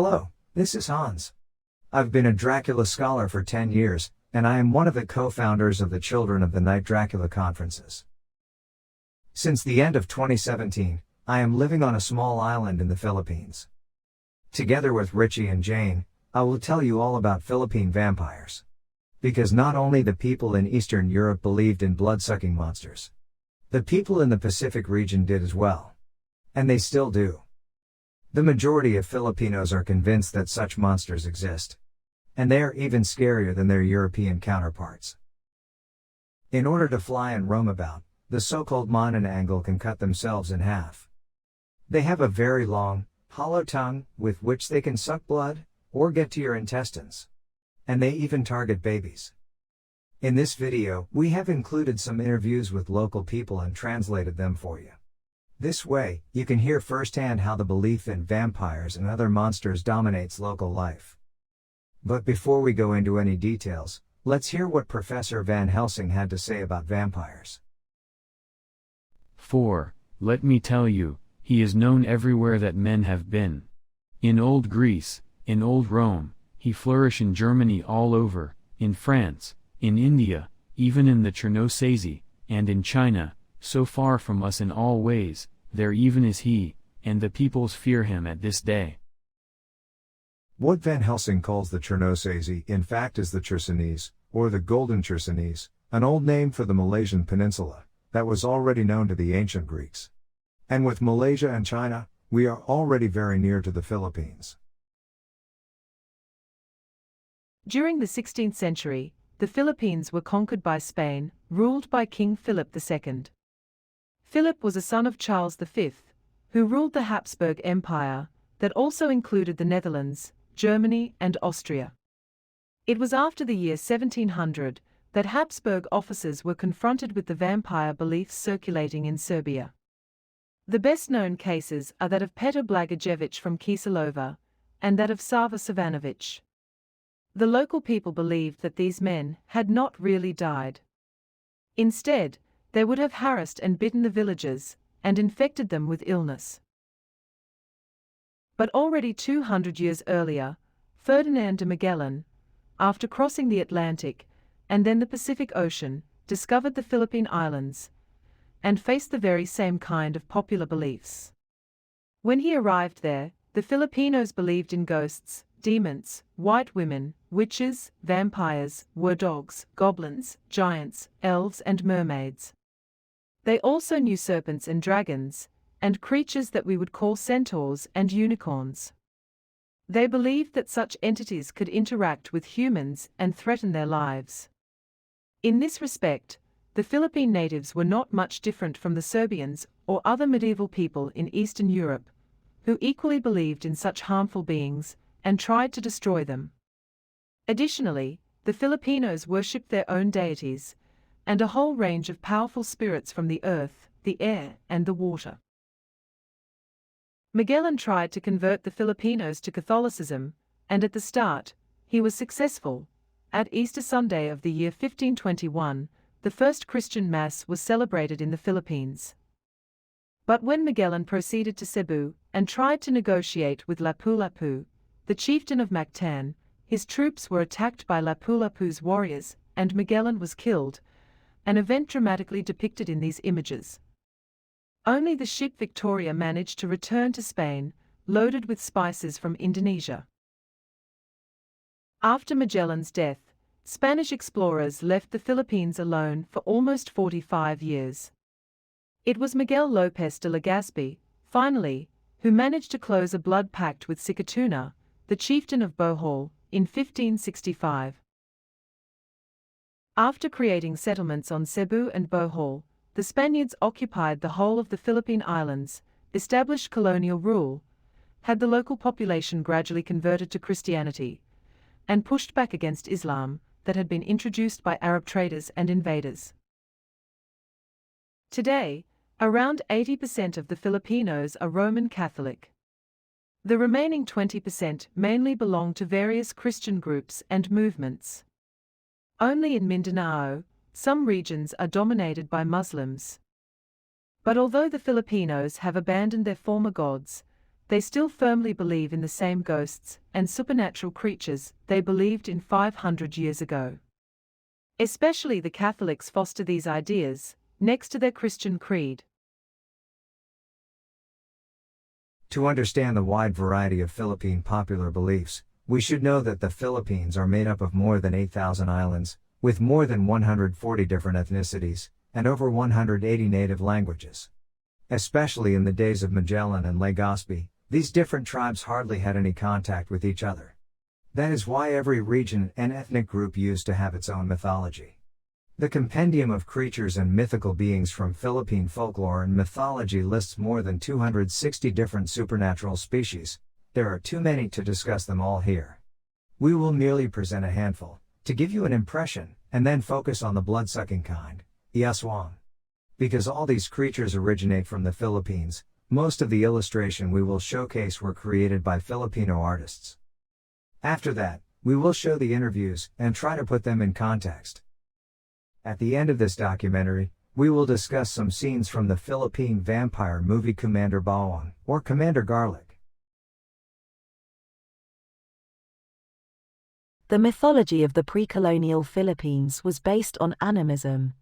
Hello, this is Hans. I've been a Dracula scholar for 10 years, and I am one of the co-founders of the Children of the Night Dracula Conferences. Since the end of 2017, I am living on a small island in the Philippines. Together with Richie and Jane, I will tell you all about Philippine vampires. Because not only the people in Eastern Europe believed in blood-sucking monsters. The people in the Pacific region did as well. And they still do. The majority of Filipinos are convinced that such monsters exist. And they are even scarier than their European counterparts. In order to fly and roam about, the so-called manananggal can cut themselves in half. They have a very long, hollow tongue, with which they can suck blood, or get to your intestines. And they even target babies. In this video, we have included some interviews with local people and translated them for you. This way, you can hear firsthand how the belief in vampires and other monsters dominates local life. But before we go into any details, let's hear what Professor Van Helsing had to say about vampires. 4. Let me tell you, he is known everywhere that men have been. In old Greece, in old Rome, he flourished in Germany all over, in France, in India, even in the Chernobyl, and in China, so far from us in all ways, there even is he, and the peoples fear him at this day. What Van Helsing calls the Chernobyl in fact is the Chersonese, or the Golden Chersonese, an old name for the Malaysian peninsula, that was already known to the ancient Greeks. And with Malaysia and China, we are already very near to the Philippines. During the 16th century, the Philippines were conquered by Spain, ruled by King Philip II. Philip was a son of Charles V, who ruled the Habsburg Empire, that also included the Netherlands, Germany and Austria. It was after the year 1700 that Habsburg officers were confronted with the vampire beliefs circulating in Serbia. The best-known cases are that of Petar Blagojevic from Kiselova, and that of Sava Savanovic. The local people believed that these men had not really died. Instead, they would have harassed and bitten the villagers, and infected them with illness. But already 200 years earlier, Ferdinand de Magellan, after crossing the Atlantic, and then the Pacific Ocean, discovered the Philippine Islands, and faced the very same kind of popular beliefs. When he arrived there, the Filipinos believed in ghosts, demons, white women, witches, vampires, were-dogs, goblins, giants, elves and mermaids. They also knew serpents and dragons, and creatures that we would call centaurs and unicorns. They believed that such entities could interact with humans and threaten their lives. In this respect, the Philippine natives were not much different from the Serbians or other medieval people in Eastern Europe, who equally believed in such harmful beings, and tried to destroy them. Additionally, the Filipinos worshipped their own deities, and a whole range of powerful spirits from the earth, the air, and the water. Magellan tried to convert the Filipinos to Catholicism, and at the start, he was successful. At Easter Sunday of the year 1521, the first Christian Mass was celebrated in the Philippines. But when Magellan proceeded to Cebu, and tried to negotiate with Lapu-Lapu, the chieftain of Mactan, his troops were attacked by Lapu-Lapu's warriors, and Magellan was killed, an event dramatically depicted in these images. Only the ship Victoria managed to return to Spain, loaded with spices from Indonesia. After Magellan's death, Spanish explorers left the Philippines alone for almost 45 years. It was Miguel López de Legazpi, finally, who managed to close a blood pact with Sikatuna, the chieftain of Bohol, in 1565. After creating settlements on Cebu and Bohol, the Spaniards occupied the whole of the Philippine Islands, established colonial rule, had the local population gradually converted to Christianity, and pushed back against Islam, that had been introduced by Arab traders and invaders. Today, around 80% of the Filipinos are Roman Catholic. The remaining 20% mainly belong to various Christian groups and movements. Only in Mindanao, some regions are dominated by Muslims. But although the Filipinos have abandoned their former gods, they still firmly believe in the same ghosts and supernatural creatures they believed in 500 years ago. Especially the Catholics foster these ideas, next to their Christian creed. To understand the wide variety of Philippine popular beliefs, we should know that the Philippines are made up of more than 8,000 islands, with more than 140 different ethnicities, and over 180 native languages. Especially in the days of Magellan and Legazpi, these different tribes hardly had any contact with each other. That is why every region and ethnic group used to have its own mythology. The Compendium of Creatures and Mythical Beings from Philippine Folklore and Mythology lists more than 260 different supernatural species. There are too many to discuss them all here. We will merely present a handful, to give you an impression, and then focus on the blood-sucking kind, the aswang. Because all these creatures originate from the Philippines, most of the illustration we will showcase were created by Filipino artists. After that, we will show the interviews and try to put them in context. At the end of this documentary, we will discuss some scenes from the Philippine vampire movie Commander Bawang, or Commander Garlic. The mythology of the pre-colonial Philippines was based on animism.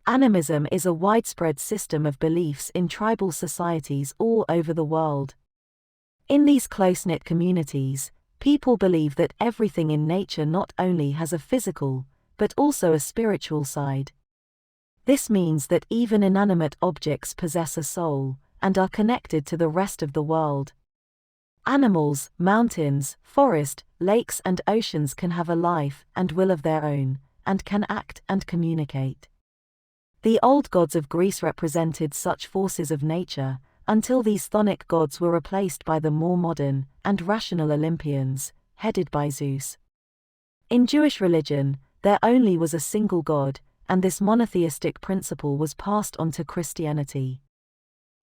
Animism is a widespread system of beliefs in tribal societies all over the world. In these close-knit communities, people believe that everything in nature not only has a physical, but also a spiritual side. This means that even inanimate objects possess a soul, and are connected to the rest of the world. Animals, mountains, forest, lakes and oceans can have a life and will of their own, and can act and communicate. The old gods of Greece represented such forces of nature, until these chthonic gods were replaced by the more modern and rational Olympians, headed by Zeus. In Jewish religion, there only was a single God, and this monotheistic principle was passed on to Christianity.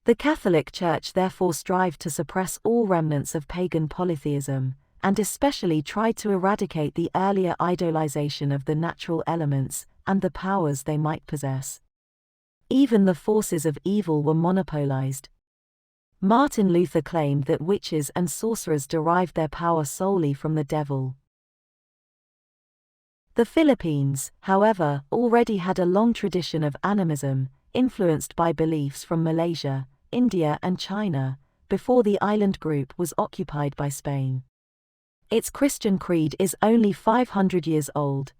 The Catholic Church therefore strived to suppress all remnants of pagan polytheism, and especially tried to eradicate the earlier idolization of the natural elements and the powers they might possess. Even the forces of evil were monopolized. Martin Luther claimed that witches and sorcerers derived their power solely from the devil. The Philippines, however, already had a long tradition of animism, influenced by beliefs from Malaysia, India and China, before the island group was occupied by Spain. Its Christian creed is only 500 years old.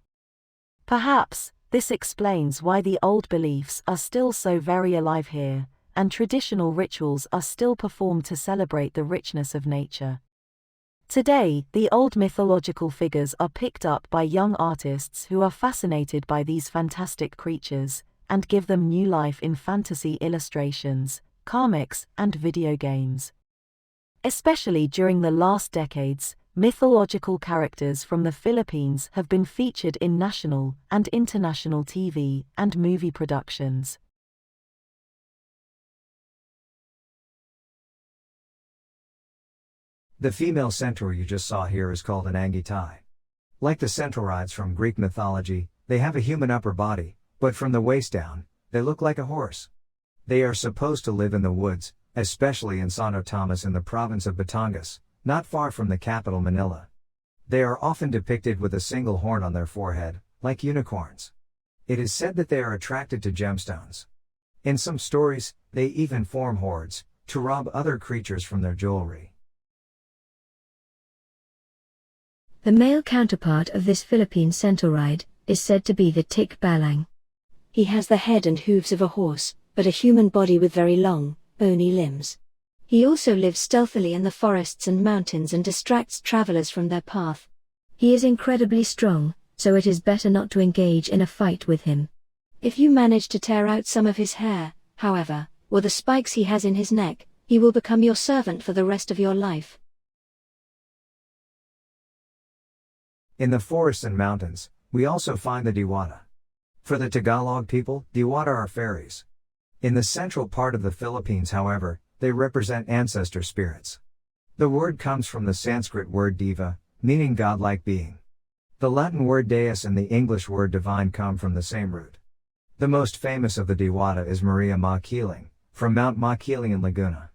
Perhaps, this explains why the old beliefs are still so very alive here, and traditional rituals are still performed to celebrate the richness of nature. Today, the old mythological figures are picked up by young artists who are fascinated by these fantastic creatures, and give them new life in fantasy illustrations, comics, and video games. Especially during the last decades, mythological characters from the Philippines have been featured in national and international TV and movie productions. The female centaur you just saw here is called an angitai. Like the centaurides from Greek mythology, they have a human upper body, but from the waist down, they look like a horse. They are supposed to live in the woods, especially in Santo Tomas in the province of Batangas, not far from the capital Manila. They are often depicted with a single horn on their forehead, like unicorns. It is said that they are attracted to gemstones. In some stories, they even form hordes, to rob other creatures from their jewelry. The male counterpart of this Philippine centauroid is said to be the tik balang. He has the head and hooves of a horse, but a human body with very long, bony limbs. He also lives stealthily in the forests and mountains and distracts travelers from their path. He is incredibly strong, so it is better not to engage in a fight with him. If you manage to tear out some of his hair, however, or the spikes he has in his neck, he will become your servant for the rest of your life. In the forests and mountains, we also find the Diwata. For the Tagalog people, Diwata are fairies. In the central part of the Philippines, however, they represent ancestor spirits. The word comes from the Sanskrit word diva, meaning godlike being. The Latin word deus and the English word divine come from the same root. The most famous of the Diwata is Maria Makiling, from Mount Makiling in Laguna.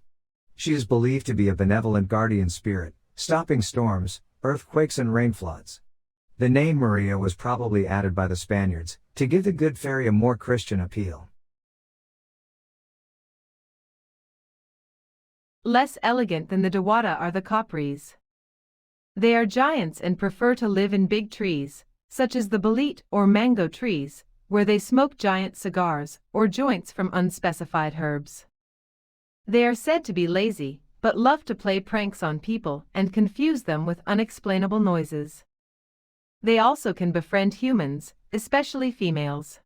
She is believed to be a benevolent guardian spirit, stopping storms, earthquakes and rain floods. The name Maria was probably added by the Spaniards, to give the good fairy a more Christian appeal. Less elegant than the Dewata are the Kapris. They are giants and prefer to live in big trees, such as the bolete or mango trees, where they smoke giant cigars or joints from unspecified herbs. They are said to be lazy, but love to play pranks on people and confuse them with unexplainable noises. They also can befriend humans, especially females.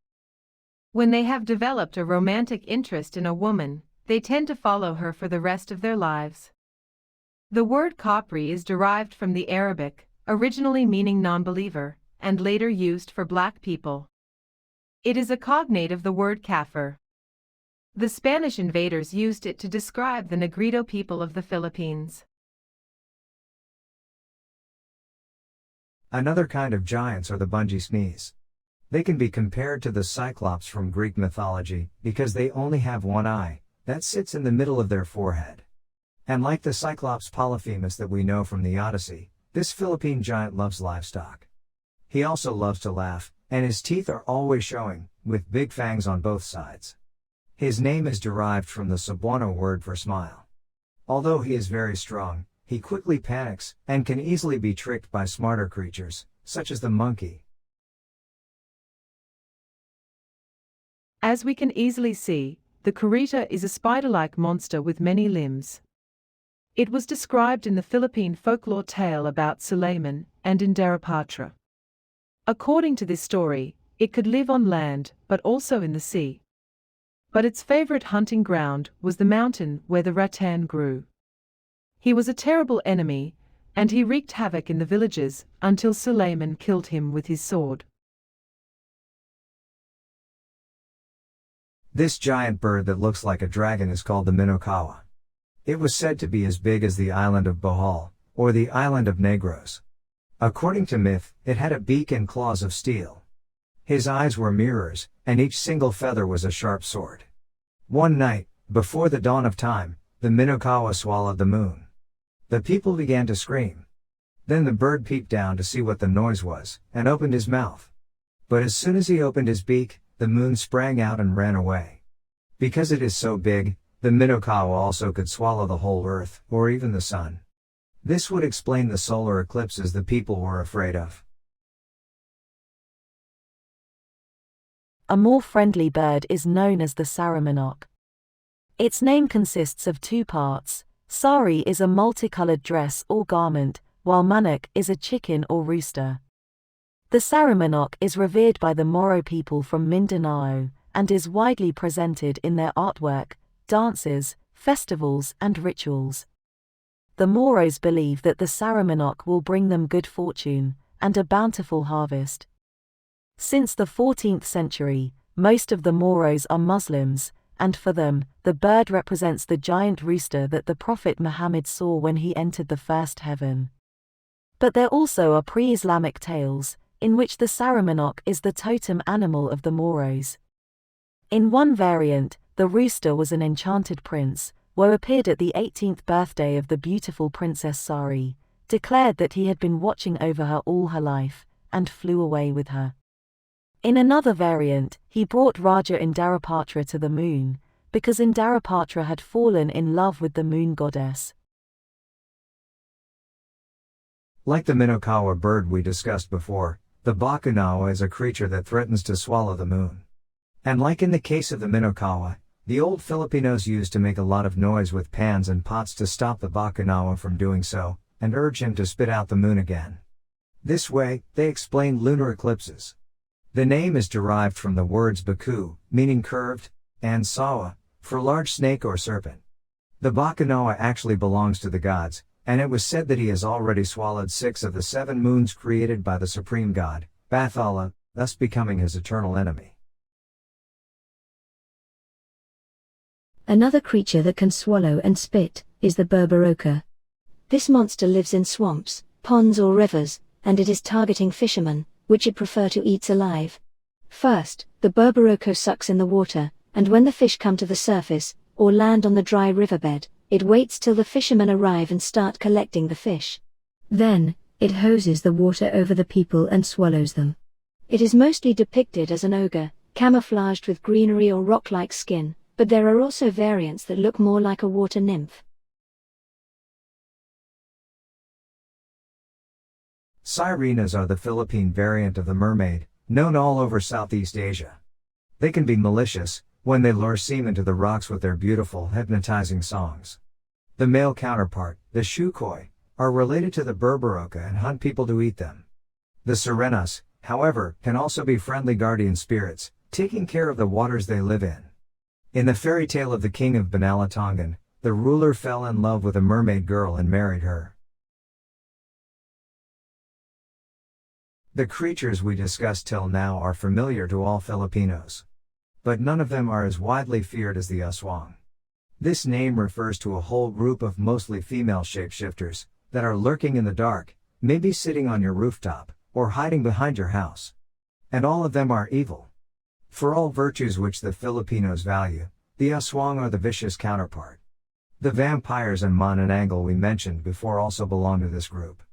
When they have developed a romantic interest in a woman, they tend to follow her for the rest of their lives. The word Kapri is derived from the Arabic, originally meaning non-believer, and later used for black people. It is a cognate of the word Kafir. The Spanish invaders used it to describe the Negrito people of the Philippines. Another kind of giants are the Bungisnes. They can be compared to the Cyclops from Greek mythology, because they only have one eye, that sits in the middle of their forehead. And like the Cyclops Polyphemus that we know from the Odyssey, this Philippine giant loves livestock. He also loves to laugh, and his teeth are always showing, with big fangs on both sides. His name is derived from the Cebuano word for smile. Although he is very strong, he quickly panics, and can easily be tricked by smarter creatures, such as the monkey. As we can easily see, the Kurita is a spider-like monster with many limbs. It was described in the Philippine folklore tale about Suleiman and in Darapatra. According to this story, it could live on land, but also in the sea. But its favorite hunting ground was the mountain where the rattan grew. He was a terrible enemy, and he wreaked havoc in the villages until Suleiman killed him with his sword. This giant bird that looks like a dragon is called the Minokawa. It was said to be as big as the island of Bohol, or the island of Negros. According to myth, it had a beak and claws of steel. His eyes were mirrors, and each single feather was a sharp sword. One night, before the dawn of time, the Minokawa swallowed the moon. The people began to scream. Then the bird peeped down to see what the noise was, and opened his mouth. But as soon as he opened his beak, the moon sprang out and ran away. Because it is so big, the Minokawa also could swallow the whole earth, or even the sun. This would explain the solar eclipses the people were afraid of. A more friendly bird is known as the Saramanok. Its name consists of two parts. Sari is a multicolored dress or garment, while Manok is a chicken or rooster. The Saramanok is revered by the Moro people from Mindanao, and is widely presented in their artwork, dances, festivals and rituals. The Moros believe that the Saramanok will bring them good fortune, and a bountiful harvest. Since the 14th century, most of the Moros are Muslims, and for them, the bird represents the giant rooster that the Prophet Muhammad saw when he entered the first heaven. But there also are pre-Islamic tales, in which the Saramanok is the totem animal of the Moros. In one variant, the rooster was an enchanted prince, who appeared at the 18th birthday of the beautiful Princess Sari, declared that he had been watching over her all her life, and flew away with her. In another variant, he brought Raja Indarapatra to the moon, because Indarapatra had fallen in love with the moon goddess. Like the Minokawa bird we discussed before, the Bakunawa is a creature that threatens to swallow the moon. And like in the case of the Minokawa, the old Filipinos used to make a lot of noise with pans and pots to stop the Bakunawa from doing so, and urge him to spit out the moon again. This way, they explain lunar eclipses. The name is derived from the words baku, meaning curved, and sawa, for large snake or serpent. The Bakunawa actually belongs to the gods, and it was said that he has already swallowed 6 of the 7 moons created by the supreme god, Bathala, thus becoming his eternal enemy. Another creature that can swallow and spit is the Berberoka. This monster lives in swamps, ponds or rivers, and it is targeting fishermen, which it prefer to eat alive. First, the Berberoka sucks in the water, and when the fish come to the surface, or land on the dry riverbed, It waits till the fishermen arrive and start collecting the fish. Then, it hoses the water over the people and swallows them. It is mostly depicted as an ogre, camouflaged with greenery or rock-like skin, but there are also variants that look more like a water nymph. Sirenas are the Philippine variant of the mermaid, known all over Southeast Asia. They can be malicious, when they lure seamen to the rocks with their beautiful, hypnotizing songs. The male counterpart, the Shukoi, are related to the Berberoka and hunt people to eat them. The Sirenas, however, can also be friendly guardian spirits, taking care of the waters they live in. In the fairy tale of the King of Banalatongan, the ruler fell in love with a mermaid girl and married her. The creatures we discussed till now are familiar to all Filipinos. But none of them are as widely feared as the aswang. This name refers to a whole group of mostly female shapeshifters that are lurking in the dark, maybe sitting on your rooftop, or hiding behind your house. And all of them are evil. For all virtues which the Filipinos value, the aswang are the vicious counterpart. The vampires and manananggal we mentioned before also belong to this group.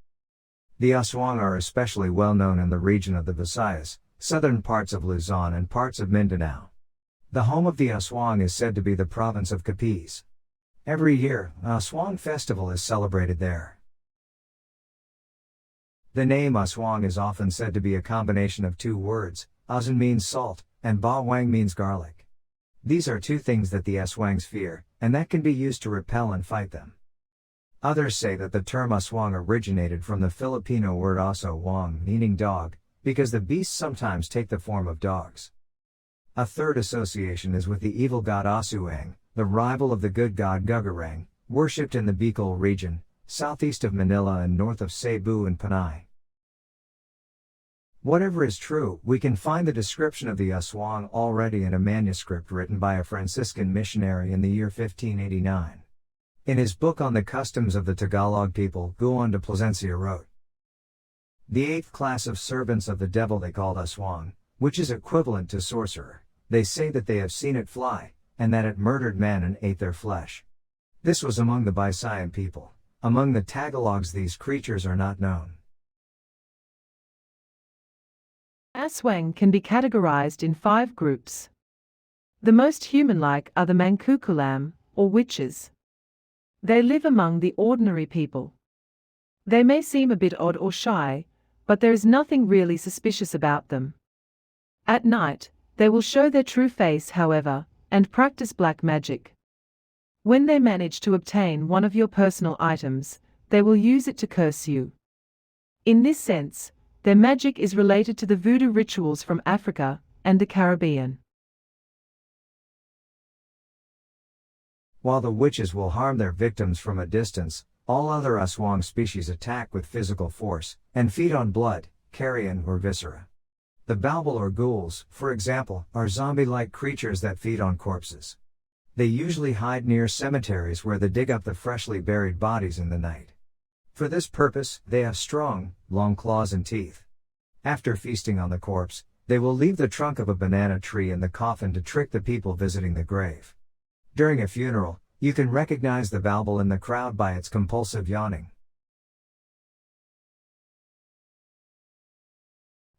The aswang are especially well known in the region of the Visayas, southern parts of Luzon and parts of Mindanao. The home of the aswang is said to be the province of Capiz. Every year, an aswang festival is celebrated there. The name aswang is often said to be a combination of two words, asin means salt, and bawang means garlic. These are two things that the aswangs fear, and that can be used to repel and fight them. Others say that the term aswang originated from the Filipino word aso wang, meaning dog, because the beasts sometimes take the form of dogs. A third association is with the evil god Asuang, the rival of the good god Gugarang, worshipped in the Bicol region, southeast of Manila and north of Cebu and Panay. Whatever is true, we can find the description of the aswang already in a manuscript written by a Franciscan missionary in the year 1589. In his book on the customs of the Tagalog people, Juan de Plasencia wrote, "The eighth class of servants of the devil they called aswang, which is equivalent to sorcerer. They say that they have seen it fly, and that it murdered men and ate their flesh." This was among the Visayan people. Among the Tagalogs these creatures are not known. Aswang can be categorized in 5 groups. The most human-like are the Mangkukulam, or witches. They live among the ordinary people. They may seem a bit odd or shy, but there is nothing really suspicious about them. At night, they will show their true face, however, and practice black magic. When they manage to obtain one of your personal items, they will use it to curse you. In this sense, their magic is related to the voodoo rituals from Africa and the Caribbean. While the witches will harm their victims from a distance, all other aswang species attack with physical force, and feed on blood, carrion or viscera. The balbal or ghouls, for example, are zombie-like creatures that feed on corpses. They usually hide near cemeteries where they dig up the freshly buried bodies in the night. For this purpose, they have strong, long claws and teeth. After feasting on the corpse, they will leave the trunk of a banana tree in the coffin to trick the people visiting the grave. During a funeral, you can recognize the balbal in the crowd by its compulsive yawning.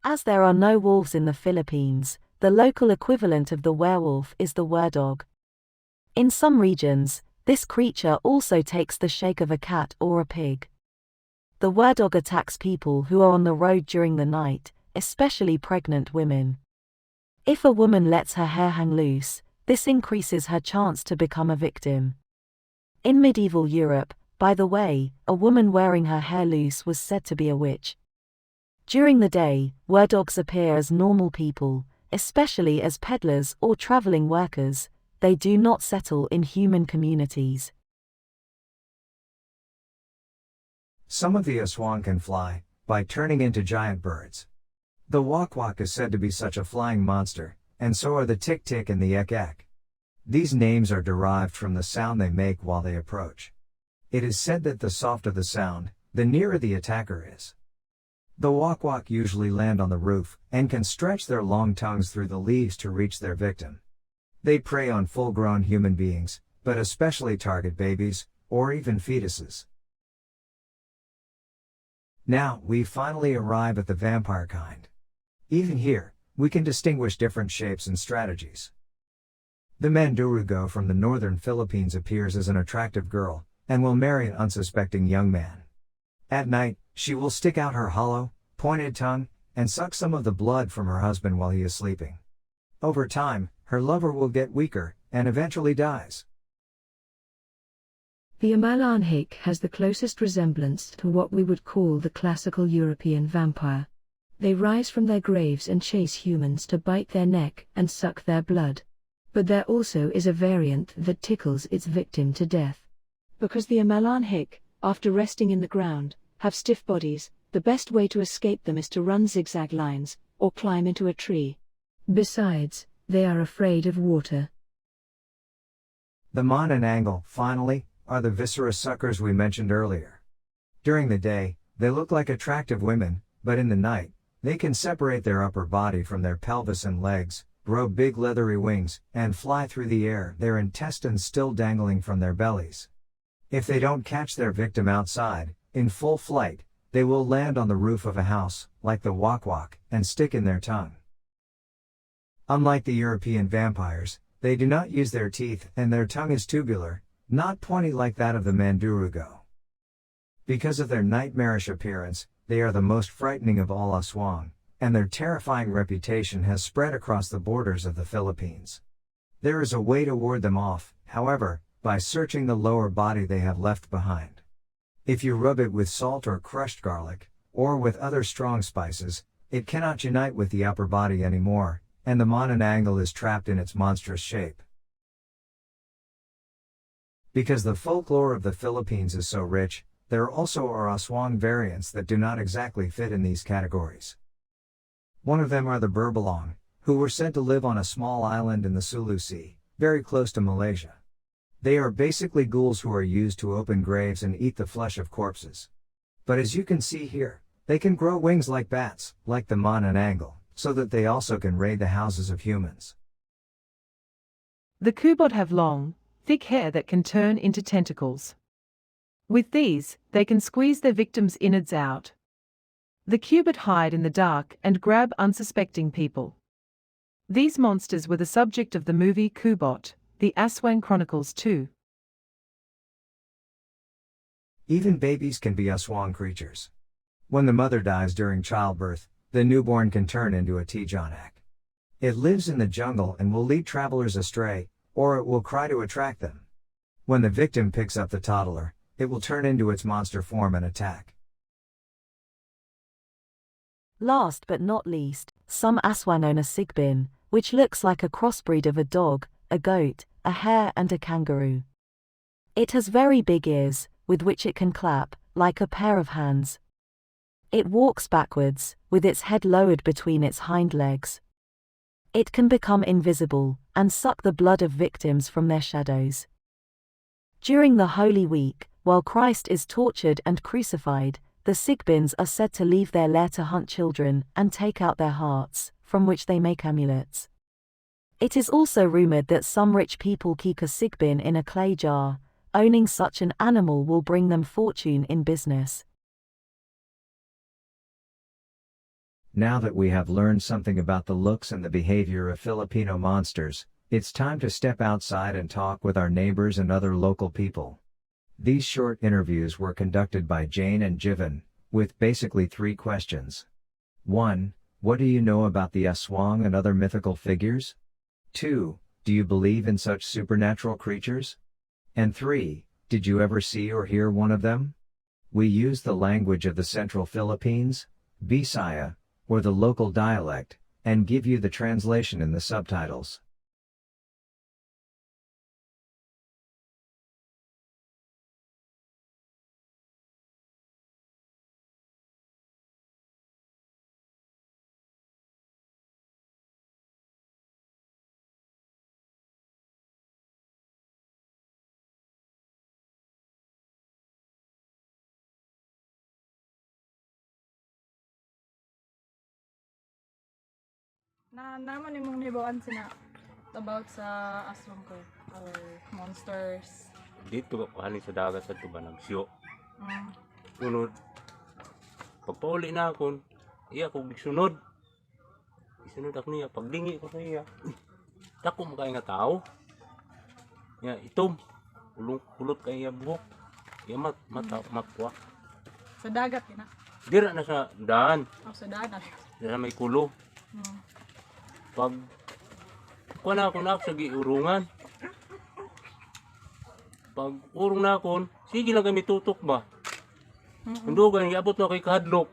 As there are no wolves in the Philippines, the local equivalent of the werewolf is the werdog. In some regions, this creature also takes the shape of a cat or a pig. The werdog attacks people who are on the road during the night, especially pregnant women. If a woman lets her hair hang loose, this increases her chance to become a victim. In medieval Europe, by the way, a woman wearing her hair loose was said to be a witch. During the day, werdogs appear as normal people, especially as peddlers or traveling workers. They do not settle in human communities. Some of the aswang can fly, by turning into giant birds. The wakwak is said to be such a flying monster, and so are the tik-tik and the ek-ek. These names are derived from the sound they make while they approach. It is said that the softer the sound, the nearer the attacker is. The wakwak usually land on the roof, and can stretch their long tongues through the leaves to reach their victim. They prey on full-grown human beings, but especially target babies, or even fetuses. Now, we finally arrive at the vampire kind. Even here, we can distinguish different shapes and strategies. The Mandurugo from the northern Philippines appears as an attractive girl, and will marry an unsuspecting young man. At night, she will stick out her hollow, pointed tongue, and suck some of the blood from her husband while he is sleeping. Over time, her lover will get weaker, and eventually dies. The Amalanhic has the closest resemblance to what we would call the classical European vampire. They rise from their graves and chase humans to bite their neck and suck their blood. But there also is a variant that tickles its victim to death. Because the Amalanhic, after resting in the ground, have stiff bodies, the best way to escape them is to run zigzag lines, or climb into a tree. Besides, they are afraid of water. The Manananggal, finally, are the viscera suckers we mentioned earlier. During the day, they look like attractive women, but in the night, they can separate their upper body from their pelvis and legs, grow big leathery wings, and fly through the air, their intestines still dangling from their bellies. If they don't catch their victim outside, in full flight, they will land on the roof of a house, like the wak-wak, and stick in their tongue. Unlike the European vampires, they do not use their teeth, and their tongue is tubular, not pointy like that of the Mandurugo. Because of their nightmarish appearance, they are the most frightening of all aswang, and their terrifying reputation has spread across the borders of the Philippines. There is a way to ward them off, however, by searching the lower body they have left behind. If you rub it with salt or crushed garlic, or with other strong spices, it cannot unite with the upper body anymore, and the Manananggal is trapped in its monstrous shape. Because the folklore of the Philippines is so rich, there also are aswang variants that do not exactly fit in these categories. One of them are the Berbalong, who were said to live on a small island in the Sulu Sea, very close to Malaysia. They are basically ghouls who are used to open graves and eat the flesh of corpses. But as you can see here, they can grow wings like bats, like the Manananggal, so that they also can raid the houses of humans. The Kubot have long, thick hair that can turn into tentacles. With these, they can squeeze their victims' innards out. The Kubot hide in the dark and grab unsuspecting people. These monsters were the subject of the movie Kubot, The Aswang Chronicles 2. Even babies can be aswang creatures. When the mother dies during childbirth, the newborn can turn into a tijanak. It lives in the jungle and will lead travelers astray, or it will cry to attract them. When the victim picks up the toddler, it will turn into its monster form and attack. Last but not least, some aswang own a sigbin, which looks like a crossbreed of a dog, a goat, a hare and a kangaroo. It has very big ears, with which it can clap, like a pair of hands. It walks backwards, with its head lowered between its hind legs. It can become invisible, and suck the blood of victims from their shadows. During the Holy Week, while Christ is tortured and crucified, the sigbins are said to leave their lair to hunt children and take out their hearts, from which they make amulets. It is also rumored that some rich people keep a sigbin in a clay jar. Owning such an animal will bring them fortune in business. Now that we have learned something about the looks and the behavior of Filipino monsters, it's time to step outside and talk with our neighbors and other local people. These short interviews were conducted by Jane and Jivan, with basically 3 questions. 1. What do you know about the aswang and other mythical figures? 2. Do you believe in such supernatural creatures? And 3. Did you ever see or hear one of them? We use the language of the Central Philippines, Bisaya, or the local dialect, and give you the translation in the subtitles. Na naman imong hibawan sina about sa aswang ko. or monsters. Dito ako halin sa dagat sa tuba nagsyo. Mm. Sunod. Pagpauli na ako, iya ko gisunod. Gisunod ako niya, paglingi ko sa iya. Dako mo kaya nga tao. Ya, itom. Kulot kaya buhok. Ya matwa. Sa dagat ina. Dira na sa daan. O sa dagat. Dira may kulo. Mm. Pag kuha na ako sa giurungan. Pag urong na ako, sige lang kami tutok ba? Hundugan, iabot na kay kahadlok.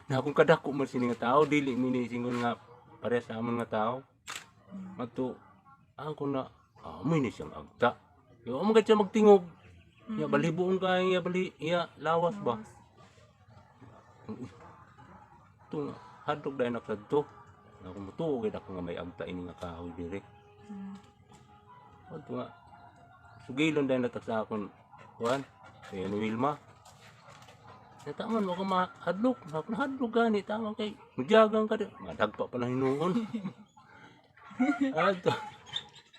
Na akong kadako man sini nga tao, dili minisingon nga pare sa amon nga tao. Mato, ako na, amoy ni siyang agta. Yung amagad siya magtingog. Ya balibuon ka, ya bali, ya lawas ba? Ito nga, hadlok dahil nakadto. Ako matuog, ako nga may agta ini nga kahoy dire. Ito nga, sugilon dahil natak sa akon, kuhan, kaya ni Wilma. Nataman mo ka mahadlok, ako nahadlok gani, tama kay, magyagang ka din. Madagpa pa na hinuon. Ato.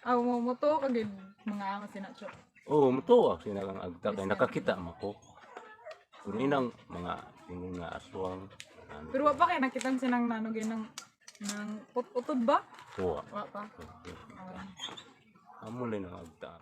Aw mo to kagid mga ama sinatso. Oo, matuwa sinagang agta, kaya nakakita mo ko. Kung inang mga tingin nga aswang. Pero wa pa kay nakita sinang nanogin ng utod ba? Tuwa. Wa pa. Amo lang ang agta.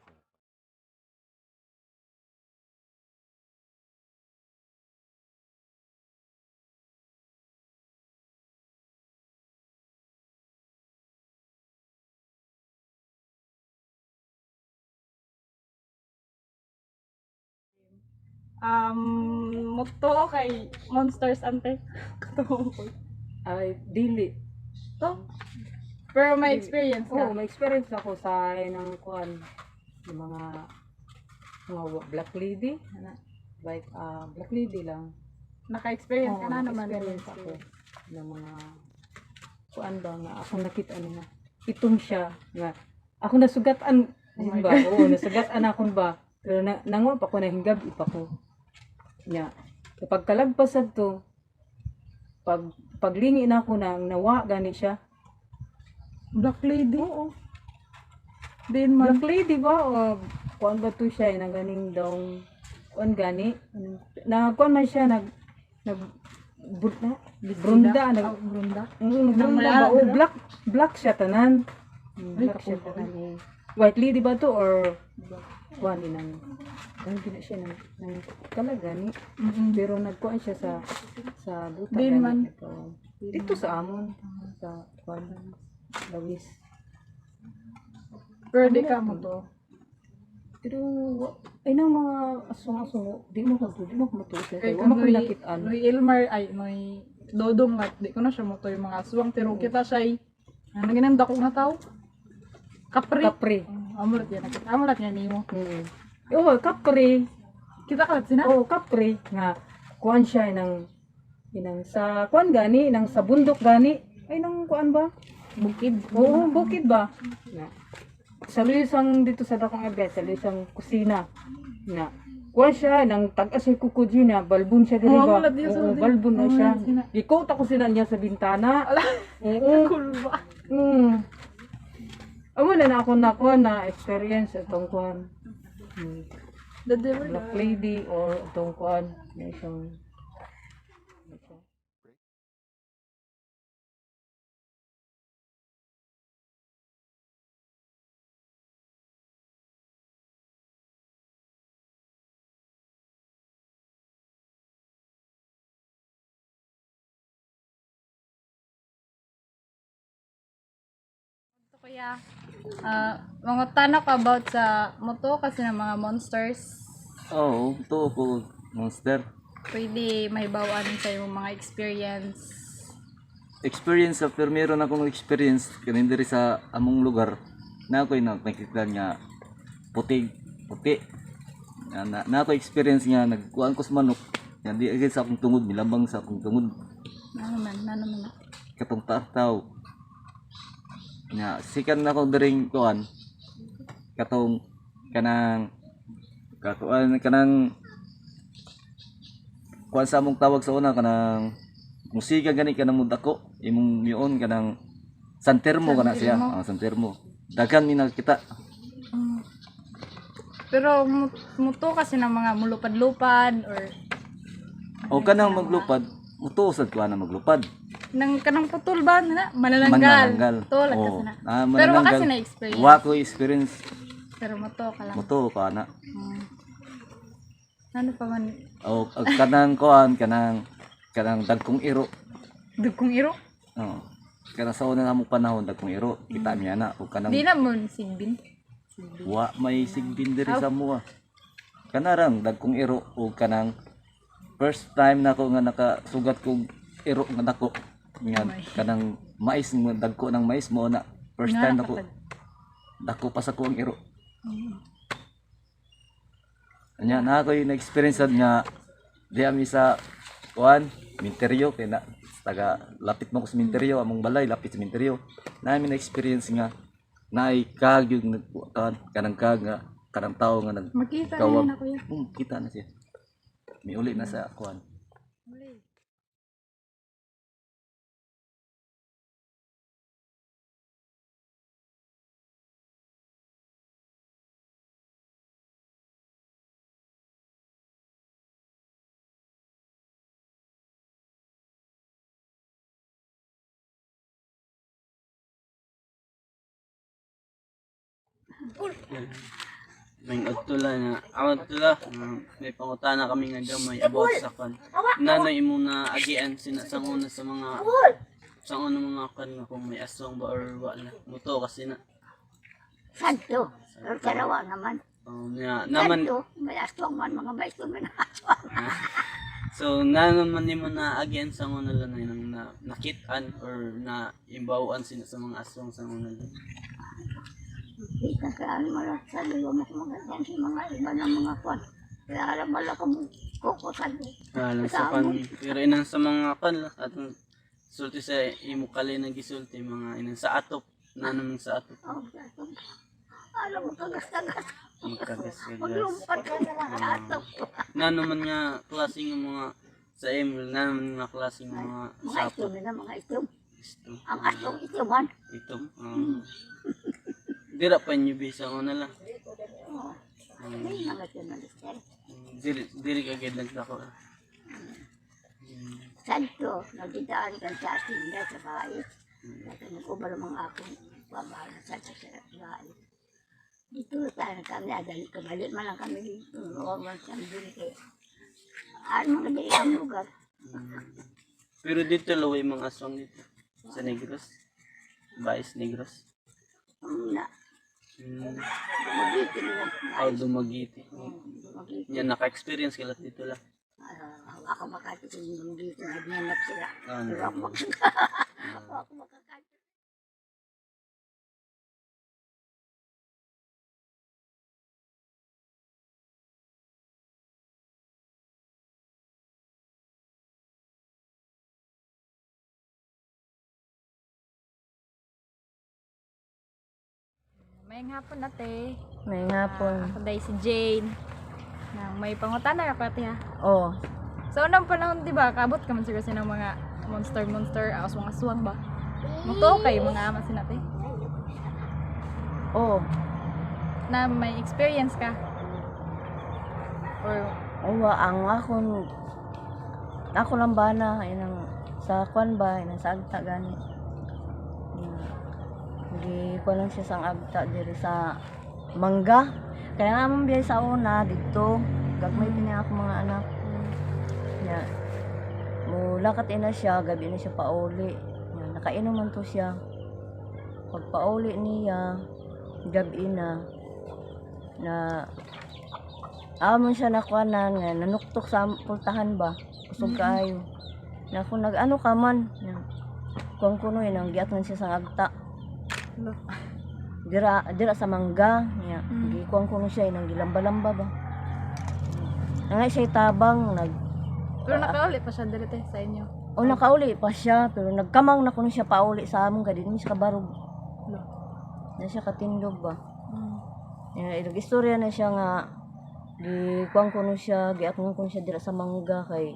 Motto kay monsters ante. Katong ko. Ay, dili. To. Pero may experience ka. Oo, may experience ako sa ng kuan yung mga black lady, like black lady lang. Naka-experience ka na naman. Experience ako ng mga kuan ba nga ako nakita nila. Itong siya nga ako nasugatan ba? Oo, nasugatan akon ba. Pero nangon pa ko na hinggab ipa ko. Nya. Kapag kalagpas adto paglingi na ako nang nawa gani siya. Black lady? Oo. Din man. Black lady ba? O, kuan ba to siya? Na ganing daw, kuan gani? Na kuan man siya, brunda, Brunda. brunda ba? O, black siya tanan. Black siya tanan. White lady ba to? Or, kuan din ang, gina siya ng kala gani. Pero nagkuan siya sa buta Din man. Dito sa amon, sa kuan, Lawis. Pero di ka mo to. Pero ay nang mga aswang-aswang, di mo ko matuwa siya. Kay Wala ko nakitaan. Noy Ilmar ay noy Dodong at di ko na siya mo to yung mga aswang pero kita siya ay ano ginanda ko na tao? Kapri. Amulat yan nakita. Amulat yan nimo. Oo, kapre. Kita ka sina? Oo, kapre nga kuan siya nang inang sa kuan gani nang sa bundok gani. Ay nang kuan ba? Bukid. Oo, bukid ba? Na. Sa luisang dito sa dakong area, sa luisang kusina. Na. Kuha siya, nang tag-asay kukudina, balbon siya diri ba? wala diya sa Oo, din. balbon na siya. Sina. Ikot ako sila niya sa bintana. Oo. Cool ba? Amo na ako na experience itong kuan. The devil. Black lady or itong kuan. May isang Kuya, mga tanak about sa moto kasi ng mga monsters. Oo, ito ko monster. Pwede mahibawaan sa yung mga experience. Experience after meron akong experience kanin diri sa among lugar. Na ako'y nakita nga puti. Na ako experience nga nagkuan ko sa manok. Nga di agad sa akong tungod, milabang sa akong tungod. Nano man. Katong tartaw. Nga sikan na ako diring kuan. Katong kanang kuan sa among tawag sa una kanang musika gani kanang mudako imong mion kanang santermo kana siya. Santermo. Daghan ni nakita. Pero muto kasi ng mga mulupad-lupad or O kanang maglupad, mutuusad ko na maglupad. nang kanang putol ba na manananggal. Manananggal. Tulad Oo. kasi na. Ah, Pero wala manananggal. kasi na experience. Wa ko experience. Pero muto ka lang. Muto ka na. Ano pa man? O kanang kuan, kanang dagkong iro. Dugkong iro? Oo. Kanang sa unang among panahon dagkong iro, kita niya na o kanang Di na mo sigbin. wa may sigbin diri sa mua. Kanarang dagkong iro o kanang first time na ko nga nakasugat kog iro nga dako. Nga kanang mais mo dagko ng mais mo na first time nako dako pa sa ko ang iro. Anya na ako yung experience nga di ami sa kuan minteryo kay na taga lapit mo ko sa minteryo among balay lapit sa minteryo. Namin na experience nga naay kag yung nagkuan kanang kag nga kanang tao nga nag Makita kawag. na kuya. Kita na siya. May uli na sa kuan. May agtula na agtula may pangutana kami nga gamay about sa kan nanay mo na agian sinasanguna sa mga mga kan nga kung may aswang ba or wala muto kasi na Santo, pero karawa naman. naman Santo, may aswang man, mga baito man aswang. so naman nimo na agian sa una lang na nakitaan or na imbawaan sina sa mga aswang sa una lang. Kita ka ano mara sa liwa mo mga yan sa mga iba ng mga kwan. Kaya alam mo lang kung kukusan mo. Alam sa kan pero inan sa mga kan at sulti sa imo kali na gisulti mga inan sa atop na naman sa atop. Oh, alam mo kagas-kagas. Magkagas-kagas. Maglumpat ka na lang sa atap. Na naman nga klaseng ng mga sa email na naman nga klaseng mga Mga sapo. itom na mga itom. Ito. Ang atong itoman. Ito. Dira pa niyo bisa ko na lang. Hindi mga journalister. Diri ka gid nagdako. Santo, nagdidaan ka sa tinda sa bahay. Nagkubal mga akong babahan sa bahay. Dito tayo kami, adali kabalik man lang kami dito. Huwag man siyang dito kayo. Ano mga dito ang lugar? Pero dito laway mga aswang dito. Sa Negros. Bais Negros. Na, magitin lang. Ay dumagiti. Magitin. Yan naka-experience kalat dito lang. Ako makati kung yung dito, nagninap sila. Pero ako ako makakati. May hapon na te. May hapon. Ako day si Jane. Na may pangutana ka pati ha. Oh, Sa unang panahon, di ba, kabot ka man siguro ng mga monster, aswang-aswang ba? Muto kayo mga ama sinate. oh. Na may experience ka. Or, Ang ako lang ba na inang sa kwan ba inang sa agta gani. Hindi ko lang siya sang agta diri sa mangga. Kaya nga mong biyay sa una dito, gagmay din ako mga anak. Ya. Mula kat ina siya, gabi na siya pauli. Ya, nakainom man to siya. Pag pauli niya, gabi na amon siya nakuanan nga nanuktok sa pultahan ba kusog kaayo na kung nag-ano ka man kung kuno yun giat man siya sa agta dira sa mangga nya gikuan kuno siya nang gilamba-lamba ba nga siya tabang pero nakauli pa siya dito sa inyo. o nakauli pa siya pero nagkamang na kuno siya pauli sa among gadin mi siya kabarog na siya katindog ba yung istorya na siya nga gikuan ko no siya giatong ko siya dira sa mangga kay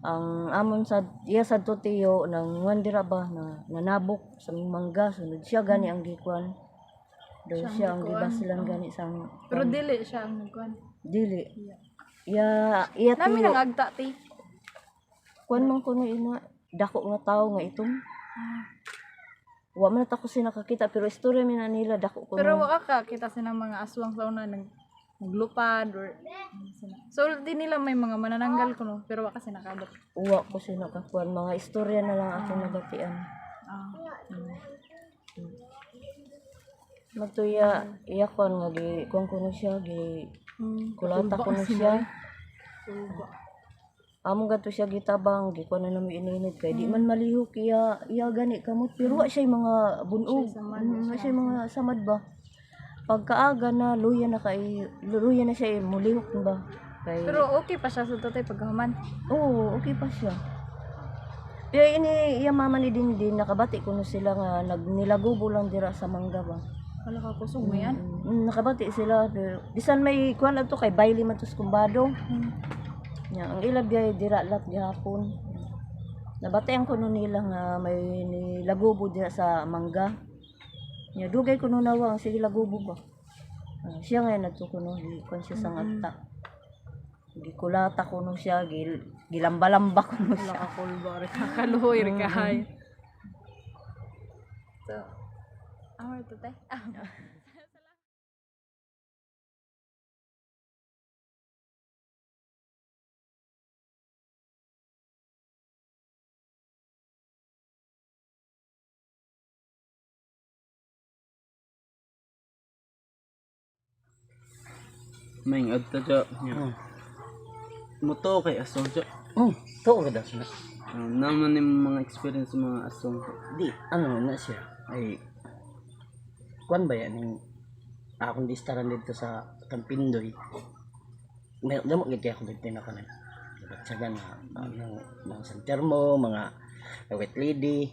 ang amon sa iya sa tutiyo nang ngandira ba na nanabok sa mangga sunod siya gani ang gikuan Do Siyang siya ang nagkuhan. gibas lang gani sa Pero dili siya ang nagkuhan. dili. Iya Nami tuyo. nang agta ti. Kuan man kuno ina dako nga tawo nga itom. Wa man ta ko sinakakita pero istorya mi na nila dako kuno. Pero wa ka kita sinang mga aswang sa una naglupad or so di nila may mga manananggal kuno pero wa kasi nakabot. Uwa ko sinakakuan mga istorya na lang ako nabatian. Magtuya iya kon nga gi kuan kuno siya gi kulata kuno siya. Amo gato siya gitabang gi kuan na nami ininit kay di man malihok iya gani kamot pero wa siya mga bunog. Wa siya mga samad ba. Pagkaaga na luya na siya mulihok ba. Kay Pero okay pa siya sa tatay pagkahuman. oo, okay pa siya. Iya ini iya mama ni Dindin nakabati kuno sila nga nilagubo lang dira sa mangga ba. Wala ka kusog mo yan. Nakabati sila pero bisan may kuan ato kay baili man tos kumbado. Nya ang ilab yay dira lat gihapon. Nabatian kuno nila nga may nilagubo dira sa mangga. Nya dugay kuno nawang sige lagubo ba. Siya nga nadto kuno di kuan siya sang agta. Gikulata kuno siya gilamba-lamba kuno Wala siya. ka kulba rin kakaluhoy rin kahay. So, amor tatay. May adto jo. Muto kay asong jo. To ka daw na. Naman yung mga experience sa mga asong. Di, ano na siya. Ay, kuan ba yan? Yung akong listaran dito sa Campindoy. May damo gid ako dito na kanan. Batsagan na mga santermo, mga wet lady.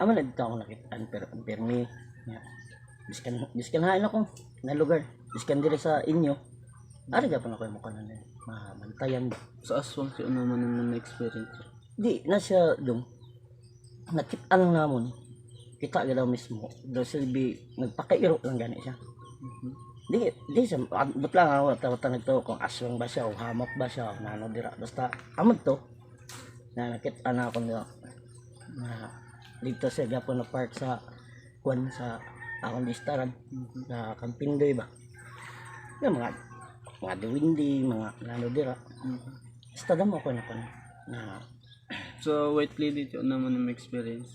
Amo na dito ako nakitaan pero permi. Biskan hain ako na lugar. Biskan dire sa inyo. Ari ka pa na kayo mo kanan mantayan ba. Sa aswang siya naman yung experience. Di na siya dong. Nakita lang namon. Kita gadaw mismo. Do silbi nagpakairo lang gani siya. Di siya but lang ako tawag nagto kung aswang ba siya o hamok ba siya o nano dira. Basta amod to. Na nakita na ako na dito sa Gapon na park sa kuan sa akong listaran sa Campindoy ba. Yung mga duwindi, mga nano dira. Basta damo ako na So white lady siya naman yung experience.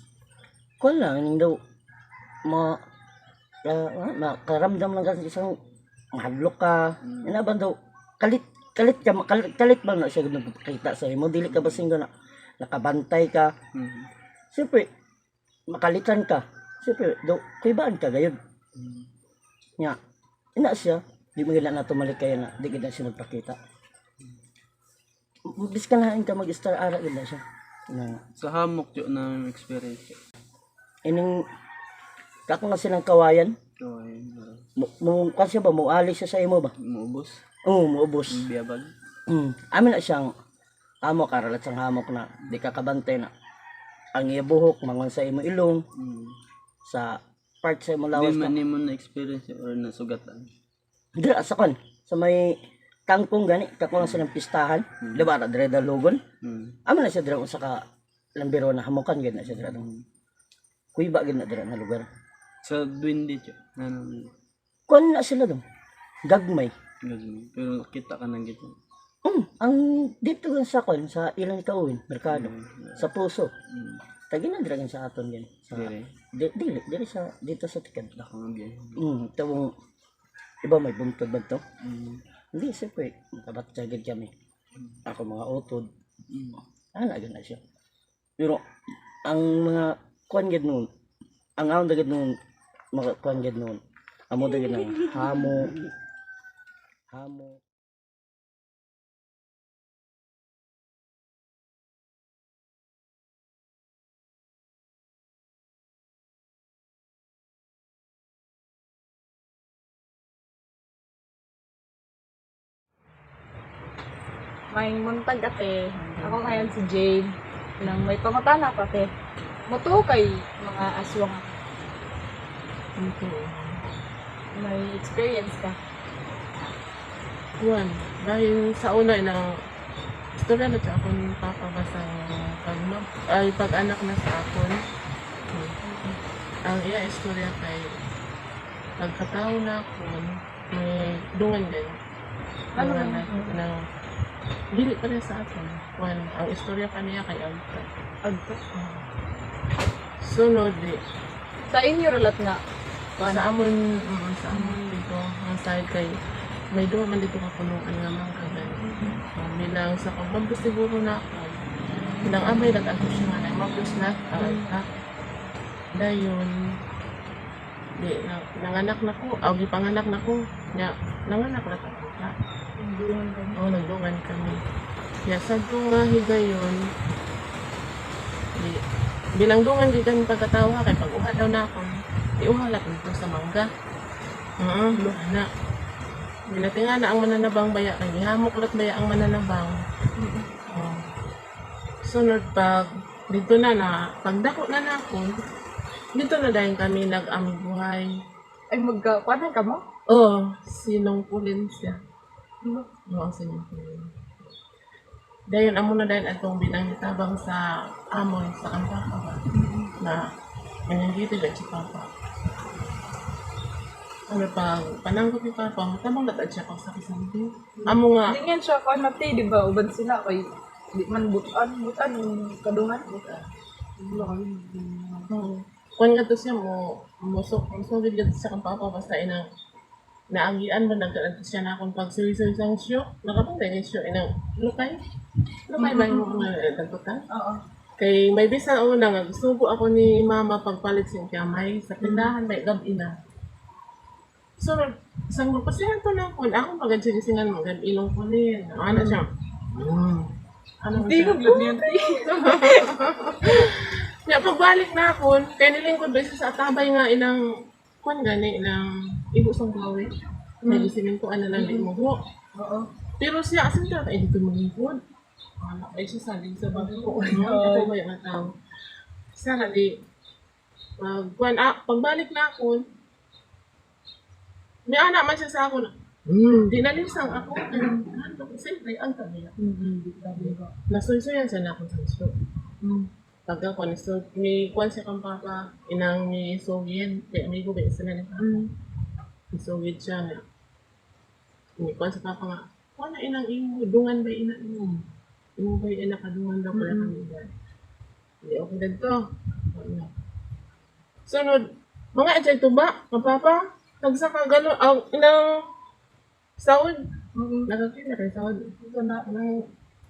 kuan lang yung daw karamdam lang kasi isang mahadlok ka. Inaban daw kalit ba na siya nagpakita sa imo dili ka basing na nakabantay ka. Siyempre makalitan ka. Siyempre daw kuibaan ka gayud. Nya ina siya di mo gila na tumalik kaya na di gid na siya nagpakita. Biskan hain ka mag-star ara gid na siya. Sa hamok siya naman yung experience. Ining kako nga silang kawayan. So, Kasi ba mo alis siya sa imo ba? muubos. Oo, muubos. Biyabag. Amin na siyang amo karalat sang hamok na di ka kabantay na ang iya buhok mangon sa imo ilong sa part sa imo lawas Di na. man mo na experience or nasugatan. Dira sa kon sa may kangkong gani kako lang silang pistahan. Diba ra dire dalugon. Amin na siya dira sa ka lambiro na hamokan gid na siya dira. Kuiba gid na dira na lugar. Sa duwindi siya. Kon na sila dong. Gagmay. Pero kita ka nang gito. Ang dito lang sa kon sa ilang kauwin, merkado, sa puso. Tagi na dira sa aton din. Sa dili sa dito sa tikad. Ako nga biyan. Tawong iba may buntod ba to? Hindi siyempre, makabatsyagid kami. Ako mga utod. Agad na siya. Pero ang mga kuan gid noon, ang aon dagad noon, mga kuan gid noon. Amo dagad ng hamo. May muntag ate. Ako ngayon si Jade. Nang may pangutana pa ate. Muto kay mga aswang. May experience ka? Juan, dahil sa una na istorya na sa akong papa ba sa pag-anak na sa akon. Ang iya istorya kay pagkatao na akon, may dungan din. Dungan na dili pa rin sa aton. Juan, ang istorya pa niya kay Agta. Agta? Sunod di. Sa inyo relat nga? Sa amon dito, ang side kay may duwa man dito kapunuan nga mga kagan. Bilang sa kagbambos siguro na ako. Bilang amay nag-agos siya nga na mabos na. Dayon, di, nanganak na ko, gipanganak na ko. Nanganak na ako. Oo, nagdungan kami. Sa ito nga higayon, bilang dungan di kami pagkatawa kay pag-uha daw na ako. Iuhalat nito sa mangga. Na. Binatinga na ang mananabang baya kay hamuklat baya ang mananabang. Sunod pag dito na pagdako na ako, dito na dahil kami nag-aming buhay. Ay magkakuanan ka mo? Oo, sinungkulin siya. Oo, sinungkulin. Dahil amo na dahil atong bilang nitabang sa amon sa kampaka na mananggiti ba si papa. Ano pag pananggot ni papa, matabang gatad siya kung sa kisambi. Amo nga. Hindi nga siya kanati, di ba? Uban sila kay di man butan kadungan. Kung nga to siya mo musugid gato siya kang papa basta inang naagian ba nagkalat siya na akong pagsuwi-suwi sa show. Nakapantay kay show inang lukay. Lukay ba yung mga nagputan? Oo. Kay may bisa una nga gusto ako ni mama pagpalit siyang kamay sa tindahan may gabi na. So, isang magpasihan to na ako. Ako pag-adsigisingan mo, ilong ko rin. Ano siya? Ano siya? Pagbalik na ako, kaya nilingkod ba sa atabay nga ilang kung gani, ilang ibusang gawi. Nagisingin ko, ano lang, imuho. Pero siya, asan siya? Ay, dito malingkod. Ay, siya saling sa bago ko. Ako ba yung tao? Siya nga, di, pagbalik na ako, may anak man siya sa ako na, di nalisang ako. Siyempre, ang tabi. Nasuy-suyan siya na akong sa gusto. Pagka ko, may kuwan siya kang papa, inang may sugyan, kaya may gubay sila na papa. May sugyan siya na, may kuwan sa papa nga, kuwan na inang imo, dungan ba ina imo? Imo ba ina kadungan daw kaya kami dyan? Hindi okay dito. Sunod, mga adjay to ba, ang papa? Nagsaka gano'n, ang inang sahod. Nakakita kayo sahod. Anong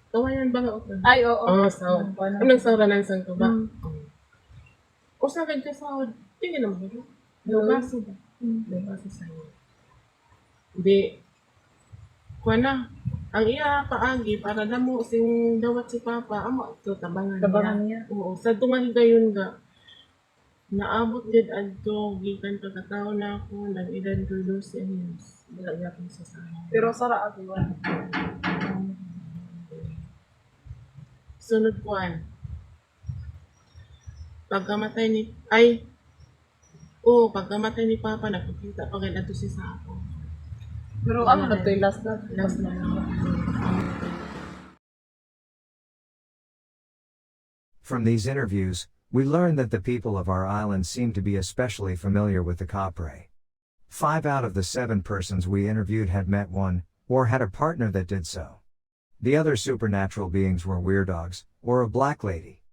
kawayan ba nga ito? Ay, oo. Oo, sahod. Anong sahod na isang to ba? O sa ganyan sahod, tingin naman ba? Dobaso ba? Dobaso sa'yo. Hindi. Kuha na. Ang iya paagi, para na mo sing dawat si Papa, amo ito, tabangan niya. Oo, sa tumahigayon ga. Naabot din adto gikan pagkatao na ako nang edad 12 years. Wala akong sasama. Pero sara ako ba? Sunod kuan. Pagkamatay ni Papa nakikita pa gid adto siya sa ako. Pero ano na to last na? From these interviews, we learn that the people of our island seem to be especially familiar with the Kapre. 5 out of the 7 persons we interviewed had met one, or had a partner that did so. The other supernatural beings were weirdogs, or a black lady.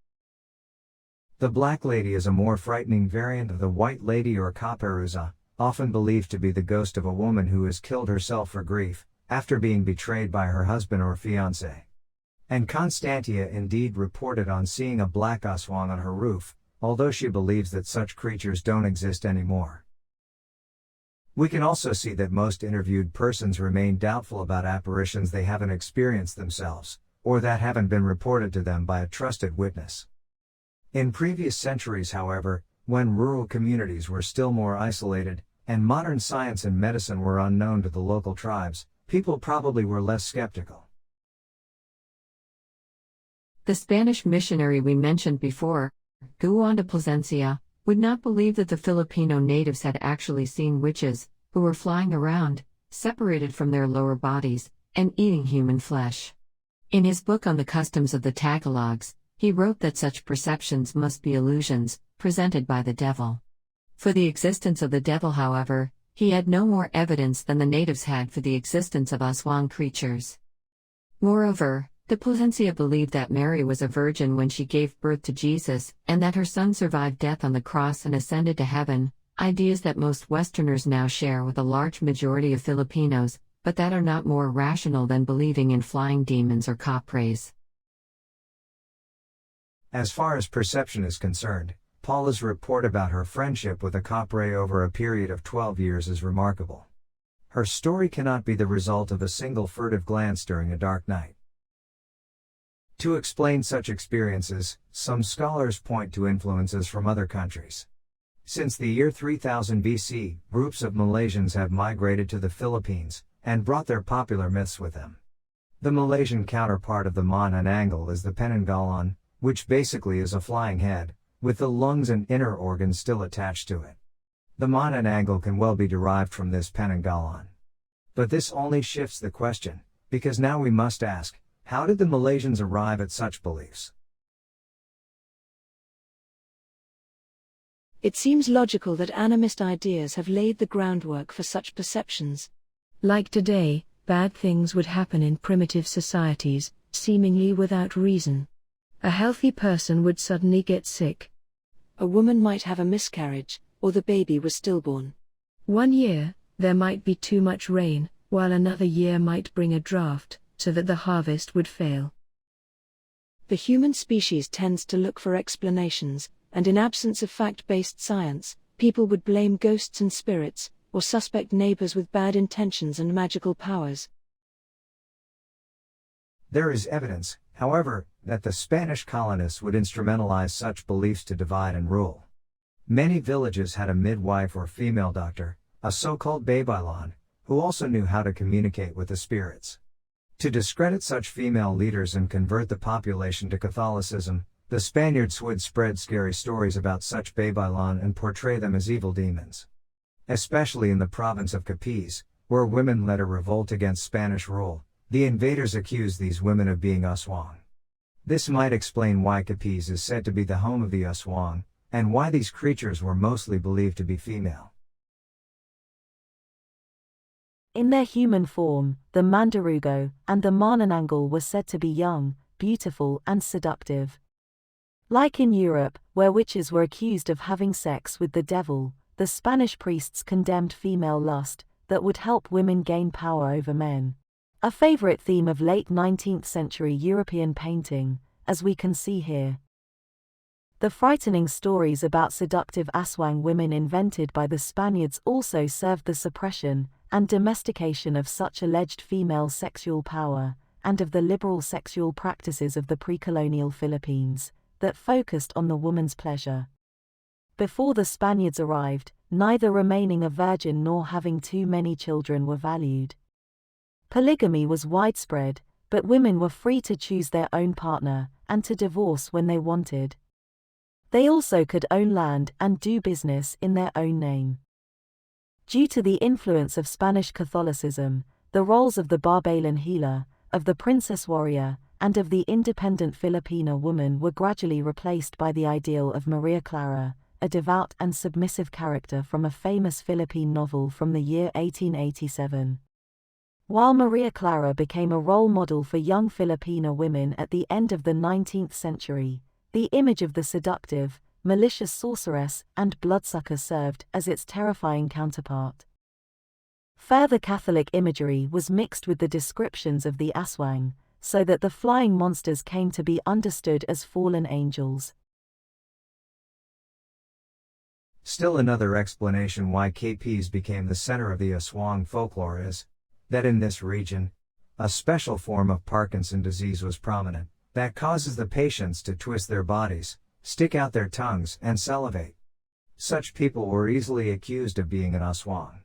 The black lady is a more frightening variant of the white lady or Kaperuza, often believed to be the ghost of a woman who has killed herself for grief, after being betrayed by her husband or fiancé. And Constantia indeed reported on seeing a black aswang on her roof, although she believes that such creatures don't exist anymore. We can also see that most interviewed persons remain doubtful about apparitions they haven't experienced themselves, or that haven't been reported to them by a trusted witness. In previous centuries, however, when rural communities were still more isolated, and modern science and medicine were unknown to the local tribes, people probably were less skeptical. The Spanish missionary we mentioned before, Juan de Plasencia, would not believe that the Filipino natives had actually seen witches, who were flying around, separated from their lower bodies, and eating human flesh. In his book on the customs of the Tagalogs, he wrote that such perceptions must be illusions, presented by the devil. For the existence of the devil, however, he had no more evidence than the natives had for the existence of Aswang creatures. Moreover, the Plasencia believed that Mary was a virgin when she gave birth to Jesus, and that her son survived death on the cross and ascended to heaven, ideas that most Westerners now share with a large majority of Filipinos, but that are not more rational than believing in flying demons or kapres. As far as perception is concerned, Paula's report about her friendship with a kapre over a period of 12 years is remarkable. Her story cannot be the result of a single furtive glance during a dark night. To explain such experiences, some scholars point to influences from other countries. Since the year 3000 BC, groups of Malaysians have migrated to the Philippines, and brought their popular myths with them. The Malaysian counterpart of the Manananggal is the Penanggalan, which basically is a flying head, with the lungs and inner organs still attached to it. The Manananggal can well be derived from this Penanggalan. But this only shifts the question, because now we must ask, how did the Malaysians arrive at such beliefs? It seems logical that animist ideas have laid the groundwork for such perceptions. Like today, bad things would happen in primitive societies, seemingly without reason. A healthy person would suddenly get sick. A woman might have a miscarriage, or the baby was stillborn. One year, there might be too much rain, while another year might bring a drought, so that the harvest would fail. The human species tends to look for explanations, and in absence of fact-based science, people would blame ghosts and spirits, or suspect neighbors with bad intentions and magical powers. There is evidence, however, that the Spanish colonists would instrumentalize such beliefs to divide and rule. Many villages had a midwife or female doctor, a so-called babaylan, who also knew how to communicate with the spirits. To discredit such female leaders and convert the population to Catholicism, the Spaniards would spread scary stories about such babaylan and portray them as evil demons. Especially in the province of Capiz, where women led a revolt against Spanish rule, the invaders accused these women of being Aswang. This might explain why Capiz is said to be the home of the Aswang, and why these creatures were mostly believed to be female. In their human form, the Mandarugo and the Manananggal were said to be young, beautiful and seductive. Like in Europe, where witches were accused of having sex with the devil, the Spanish priests condemned female lust that would help women gain power over men. A favorite theme of late 19th century European painting, as we can see here. The frightening stories about seductive Aswang women invented by the Spaniards also served the suppression and domestication of such alleged female sexual power, and of the liberal sexual practices of the pre-colonial Philippines, that focused on the woman's pleasure. Before the Spaniards arrived, neither remaining a virgin nor having too many children were valued. Polygamy was widespread, but women were free to choose their own partner, and to divorce when they wanted. They also could own land and do business in their own name. Due to the influence of Spanish Catholicism, the roles of the Barbalan healer, of the princess warrior, and of the independent Filipina woman were gradually replaced by the ideal of Maria Clara, a devout and submissive character from a famous Philippine novel from the year 1887. While Maria Clara became a role model for young Filipina women at the end of the 19th century, the image of the seductive, malicious sorceress and bloodsucker served as its terrifying counterpart. Further Catholic imagery was mixed with the descriptions of the Aswang, so that the flying monsters came to be understood as fallen angels. Still another explanation why Capiz became the center of the Aswang folklore is that in this region, a special form of Parkinson's disease was prominent, that causes the patients to twist their bodies, stick out their tongues, and salivate. Such people were easily accused of being an Aswang.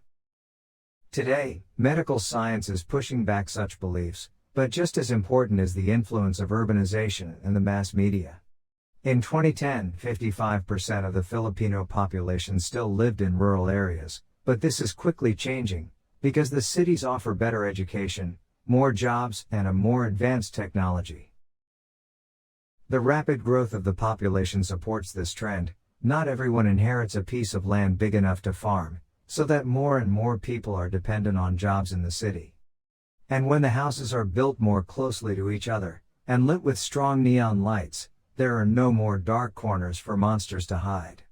Today, medical science is pushing back such beliefs, but just as important is the influence of urbanization and the mass media. In 2010, 55% of the Filipino population still lived in rural areas, But this is quickly changing, because the cities offer better education, more jobs, and a more advanced technology. The rapid growth of the population supports this trend. Not everyone inherits a piece of land big enough to farm, so that more and more people are dependent on jobs in the city. And when the houses are built more closely to each other, and lit with strong neon lights, there are no more dark corners for monsters to hide.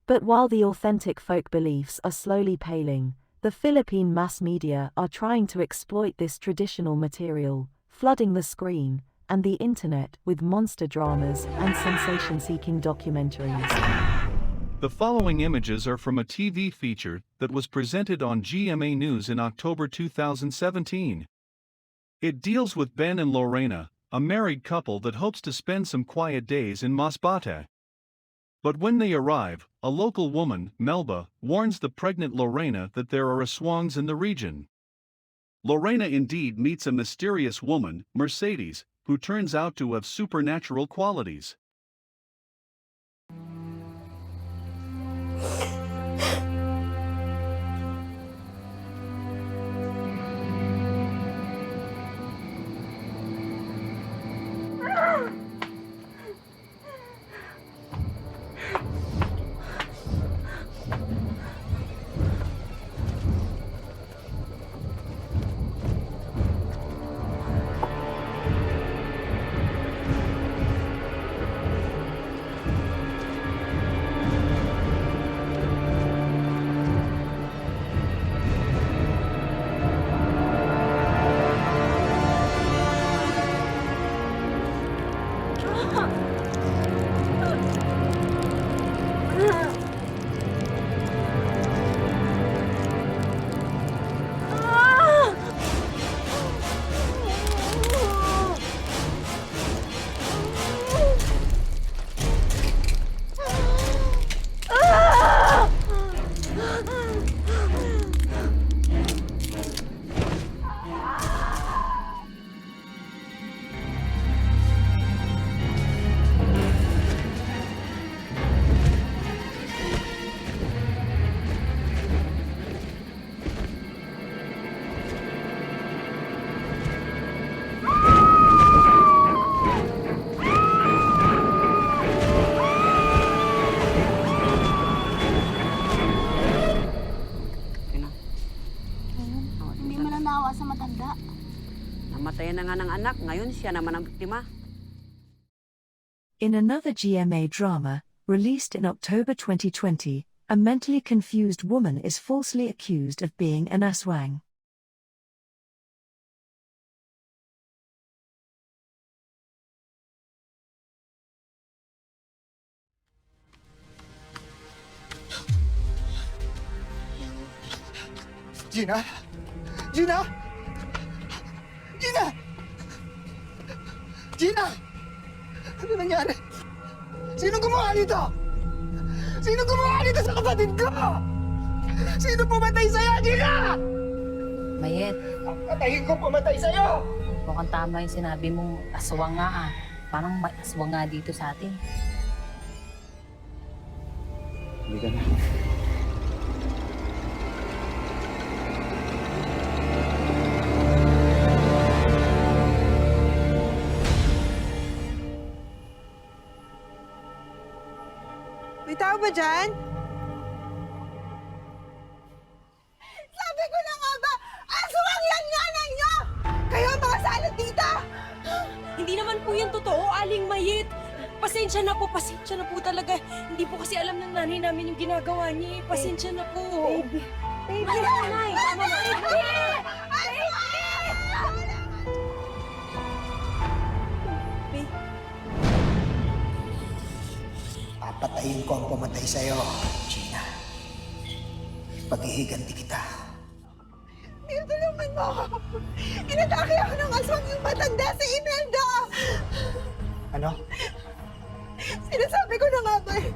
But while the authentic folk beliefs are slowly paling, the Philippine mass media are trying to exploit this traditional material, flooding the screen and the internet with monster dramas and sensation-seeking documentaries. The following images are from a TV feature that was presented on GMA News in October 2017. It deals with Ben and Lorena, a married couple that hopes to spend some quiet days in Masbate. But when they arrive, a local woman, Melba, warns the pregnant Lorena that there are aswangs in the region. Lorena indeed meets a mysterious woman, Mercedes, who turns out to have supernatural qualities. Namatayan na nga ng anak, ngayon siya naman ang biktima. In another GMA drama, released in October 2020, a mentally confused woman is falsely accused of being an aswang. Gina! Gina! Gina! Gina! Ano nangyari? Sino gumawa nito? Sino gumawa nito sa kapatid ko? Sino pumatay sa'yo, Gina? Mayet. Patayin ko pumatay sa'yo! Mukhang tama yung sinabi mong aswang nga ah. Parang may aswang nga dito sa atin. Hindi ka na. May tao ba dyan? Sabi ko na nga ba, aswang yan nanay nyo! Kayo ang mga salad dito! Hindi naman po yung totoo, Aling Mayit. Pasensya na po talaga. Hindi po kasi alam ng nanay namin yung ginagawa niya. Pasensya na po. Baby! Baby! Nanay! Tama na! Baby! Papatayin ko ang pumatay sa'yo, Gina. Paghihiganti kita. Neil, tulungan mo ako! Inatake ako ng aswang yung matanda si Imelda! Ano? Sinasabi ko na nga ba eh,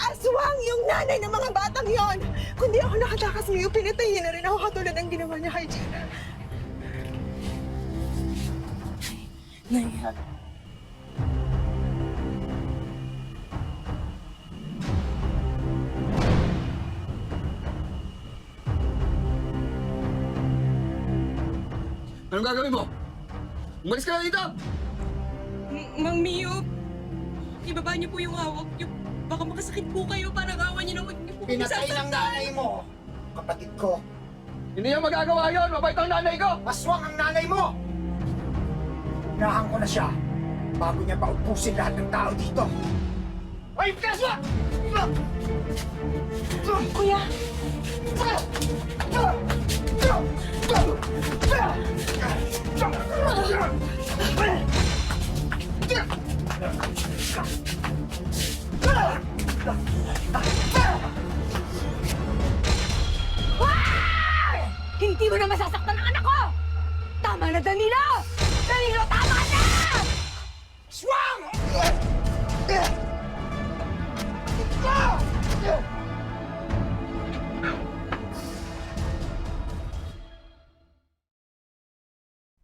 aswang yung nanay ng mga batang yon. Kung di ako nakatakas ngayon, pinatayin na rin ako katulad ng ginawa niya kay Gina. Nay. Anong gagawin mo? Umalis ka na dito! Mang Mio, ibaba niyo po yung hawak niyo. Baka makasakit po kayo, parang awa niyo na huwag niyo po Pinatay ng sasaktan. nanay mo, kapatid ko. Hindi niya magagawa yun! Mabait ang nanay ko! Aswang ang nanay mo! Unahan ko na siya bago niya paupusin lahat ng tao dito. Ay, kaswa! Kuya! Hindi mo na masasaktan ang anak ko! Tama na, Danilo! Danilo, tama na! Swang!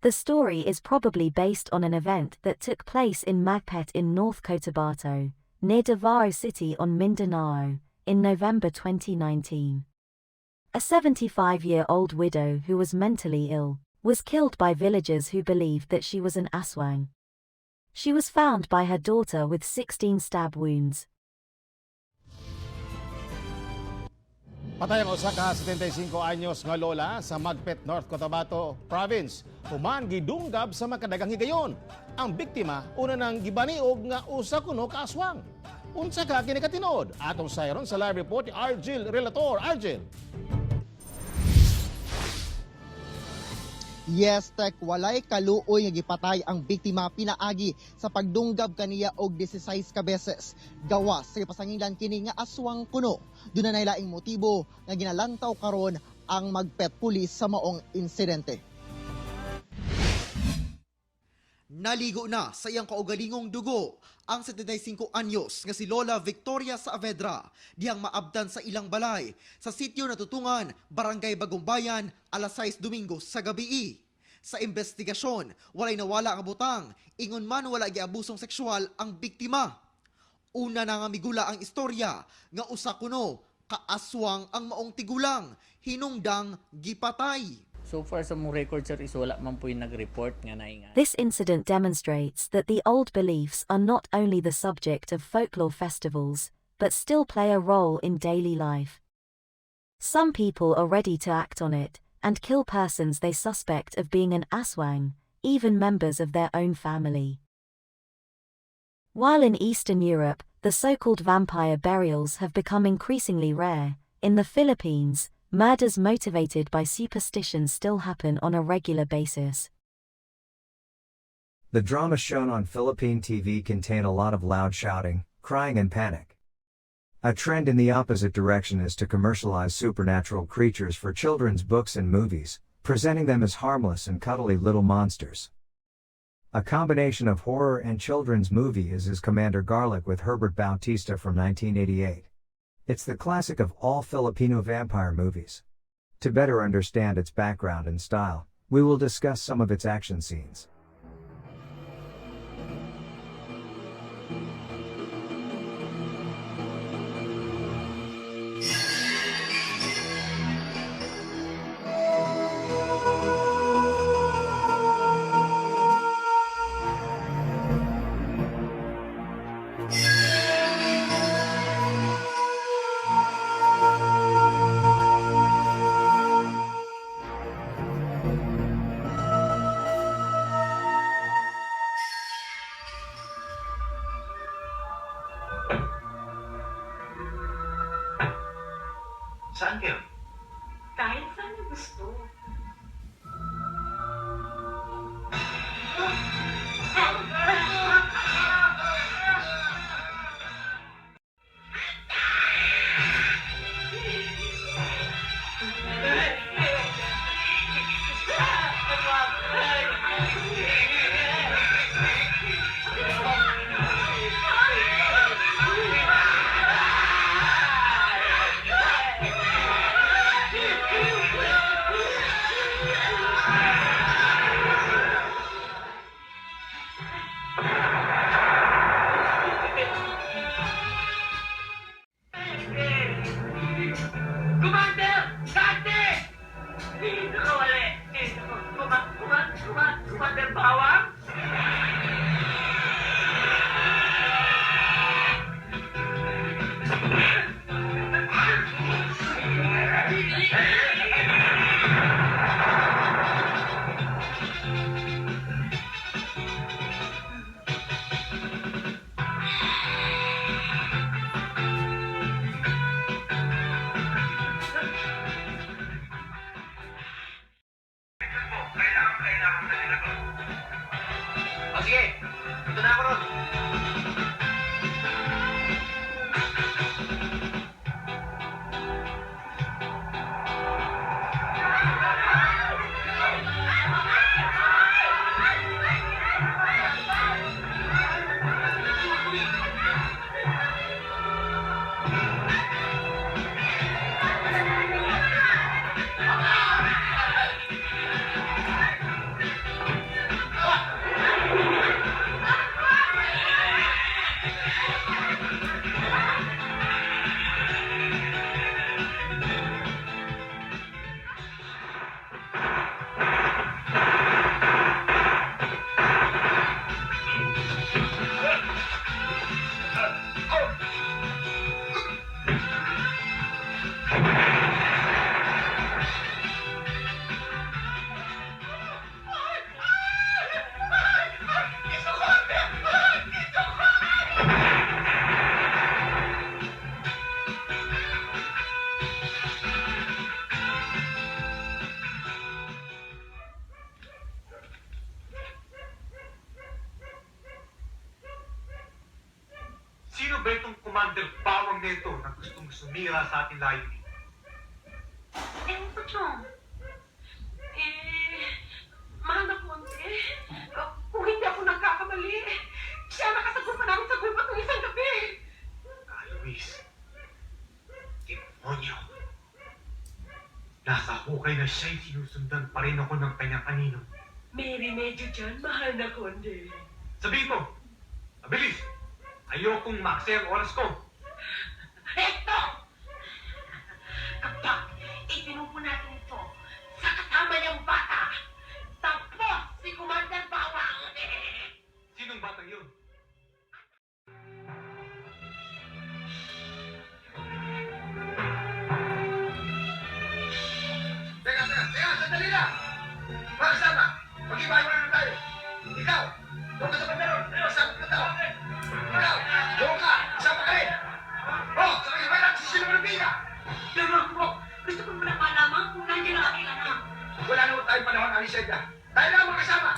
The story is probably based on an event that took place in Magpet in North Cotabato, near Davao City on Mindanao, in November 2019. A 75-year-old widow who was mentally ill was killed by villagers who believed that she was an aswang. She was found by her daughter with 16 stab wounds. Patay ang usa ka 75 anyos nga lola sa Magpet, North Cotabato Province. Human gidunggab sa makadagang higayon. Ang biktima una nang gibaniog nga usa kuno ka aswang. Unsa ka kini katinuod? Atong sayron sa live report ni Argel Relator. Argel. Yes, Tek, walay kaluoy nga gipatay ang biktima pinaagi sa pagdunggab kaniya og 16 ka beses. Gawas sa pasangilan kini nga aswang kuno. Doon na laing motibo nga ginalantaw karon ang Magpet Police sa maong insidente. Naligo na sa iyang kaugalingong dugo ang 75 anyos nga si Lola Victoria Saavedra diyang maabdan sa ilang balay sa sitio na tutungan Barangay Bagong Bayan alas 6 Domingo sa gabi. Sa investigasyon, walay nawala ang butang, ingon man wala giabusong sexual ang biktima. Una na nga migula ang istorya nga usa kuno kaaswang ang maong tigulang hinungdang gipatay. So far sa mong record sir is wala man po yung nag-report nga nainga. This incident demonstrates that the old beliefs are not only the subject of folklore festivals, but still play a role in daily life. Some people are ready to act on it and kill persons they suspect of being an aswang, even members of their own family. While in Eastern Europe, the so-called vampire burials have become increasingly rare, in the Philippines, murders motivated by superstition still happen on a regular basis. The dramas shown on Philippine TV contain a lot of loud shouting, crying and panic. A trend in the opposite direction is to commercialize supernatural creatures for children's books and movies, presenting them as harmless and cuddly little monsters. A combination of horror and children's movie is Commander Garlic with Herbert Bautista from 1988. It's the classic of all Filipino vampire movies. To better understand its background and style, we will discuss some of its action scenes. Saan kayo? Kahit saan niyo gusto. O sige, ito na ako ron. Sino ba itong commander bawang nito na gustong sumira sa ating layunin? Ewan ko, Chong. Mahal na konti. Kung hindi ako nagkakamali, siya nakasagot pa namin sa gulpa ng isang gabi. Luis, demonyo. Nasa hukay na siya'y sinusundan pa rin ako ng kanyang kanino. May remedyo dyan, mahal na konti. Sabihin mo, mabilis, ayokong maksaya ang oras ko. Eto! Kapag itinumpo natin ito sa kasama niyang bata, tapos si Commander Bawang! Sinong batang yun? Teka, sandali na! Mga kasama, mag-ibayo na tayo. Ikaw, doon ka sa pandaron. Kasama ka tao. Ikaw, doon ka, kasama ka rin. Sakay ba lang si Sino Malupina? Laro ko, gusto ko muna malaman kung nandiyan ang aking anak. Wala naman tayong panahon, Aliseda. Tayo lang mga kasama.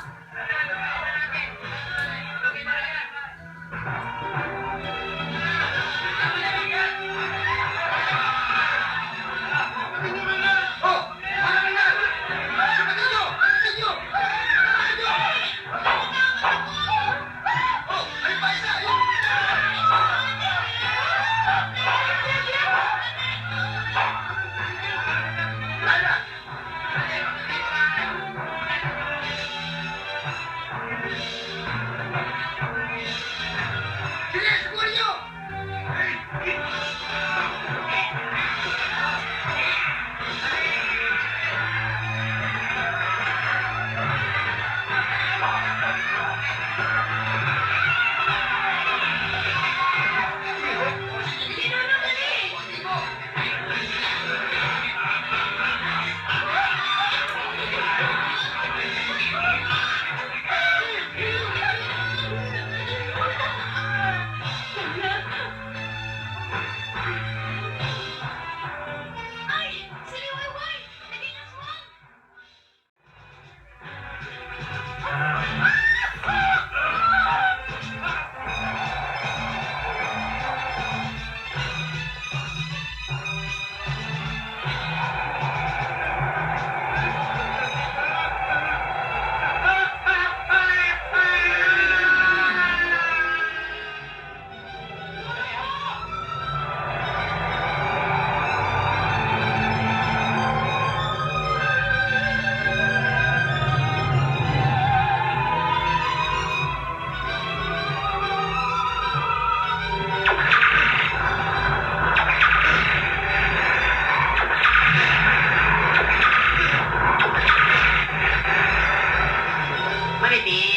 Mariti!